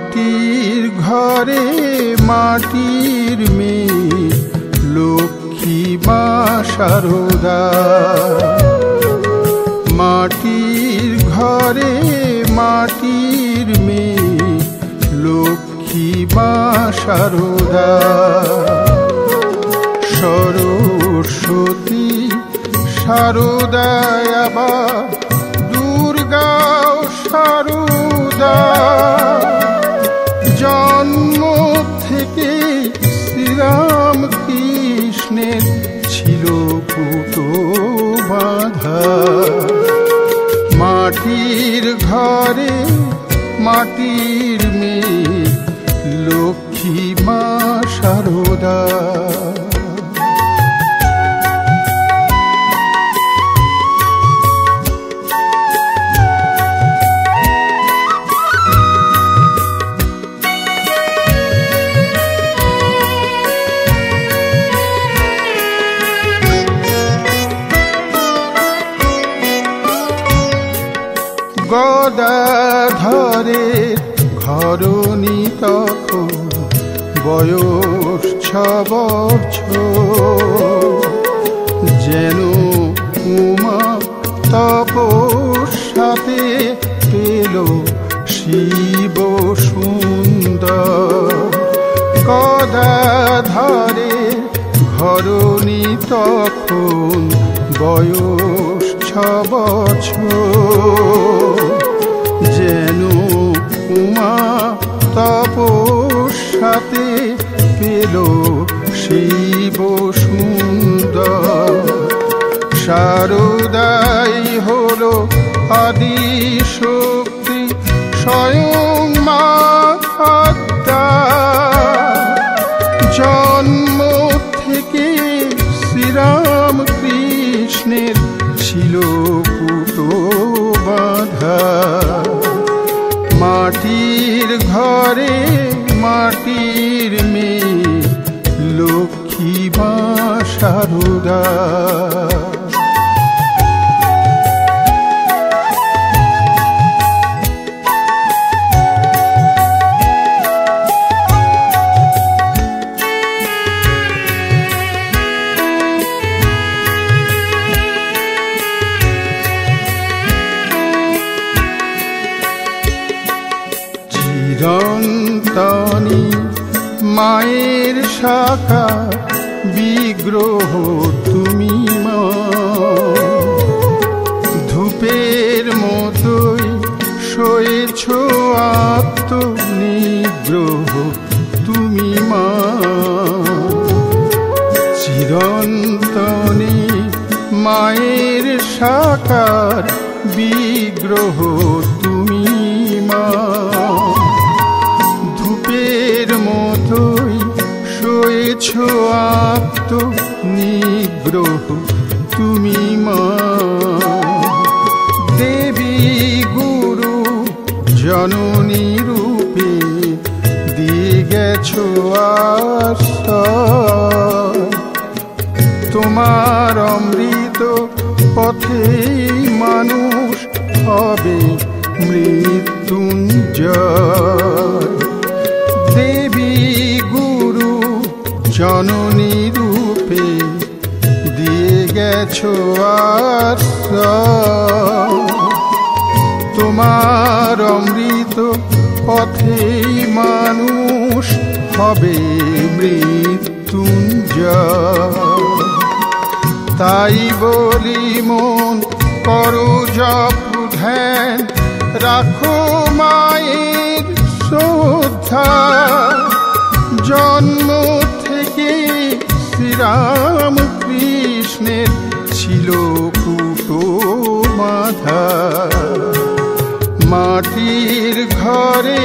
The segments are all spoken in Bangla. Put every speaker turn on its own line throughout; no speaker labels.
মাটির ঘরে মাটির মেয়ে লক্ষ্মী মা শারদা। মাটির ঘরে মাটির মেয়ে লক্ষ্মী মা শারদা। সরস্বতী শারদায় আবার দুর্গাও শারদা। জন্ম থেকে শ্রীরাম কৃষ্ণের ছিল পুতো বাঁধা। মাটির ঘরে মাটির মেয়ে লক্ষ্মী মা শারদা। গদাধরের ঘরণী তখন বয়স 6 বছর। যেন উমা তপস্যাতে পেল শিব সুন্দর। গদাধরের ঘরণী তখন বয়স 6 বছর। যেন উমা তপস্যাতে পেল শিব সুন্দর। শারদাই হলো আদি শক্তি স্বয়ং মা আদ্যা। জন্ম থেকে শ্রীরাম কৃষ্ণের ছিল পুতো বাঁধা। মাটির ঘরে মাটির মেয়ে লক্ষ্মী মা শারদা। চিরন্তনী মায়ের শাখা বিগ্রহ তুমি মা। ধূপের মতোই শোয়েছ আত্মনিগ্রহ তুমি মা। চিরন্তনী মায়ের শাখার বিগ্রহ তুমি মা। ধূপের মতোই শোয়েছ আত্মনিগ্রহ তুমি মা। দেবী গুরু জননী রূপে দিয়ে গেছ আশ্রয়। তোমার অমৃত পথে মানুষ হবে মৃত্যুঞ্জয়। দেবী গুরু জননী রূপে দিয়ে গেছ আশ্রয়। তোমার অমৃত পথে মানুষ হবে মৃত্যুঞ্জয়। তাই বলি মন করো জপ ধ্যান, রাখো মায়ের শ্রদ্ধা। জন্ম থেকে শ্রীরাম কৃষ্ণের ছিল পুতো বাঁধা। মাটির ঘরে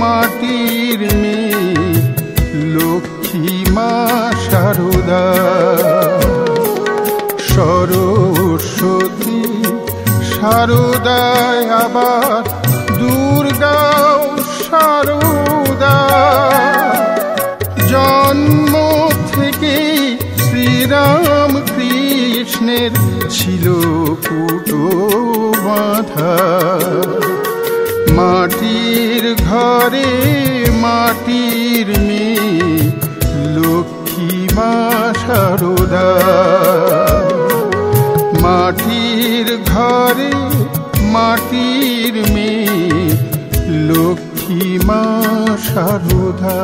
মাটির মেয়ে লক্ষ্মী মা শারদা। সরস্বতী শারদায় আবার দুর্গাও শারদা। জন্ম থেকে শ্রীরাম কৃষ্ণের ছিল পুতো বাঁধা। মাটির ঘর ঘরে মাটির মেয়ে লক্ষ্মী মা শারদা। মাটির ঘরে মাটির মেয়ে লক্ষ্মী মা শারদা।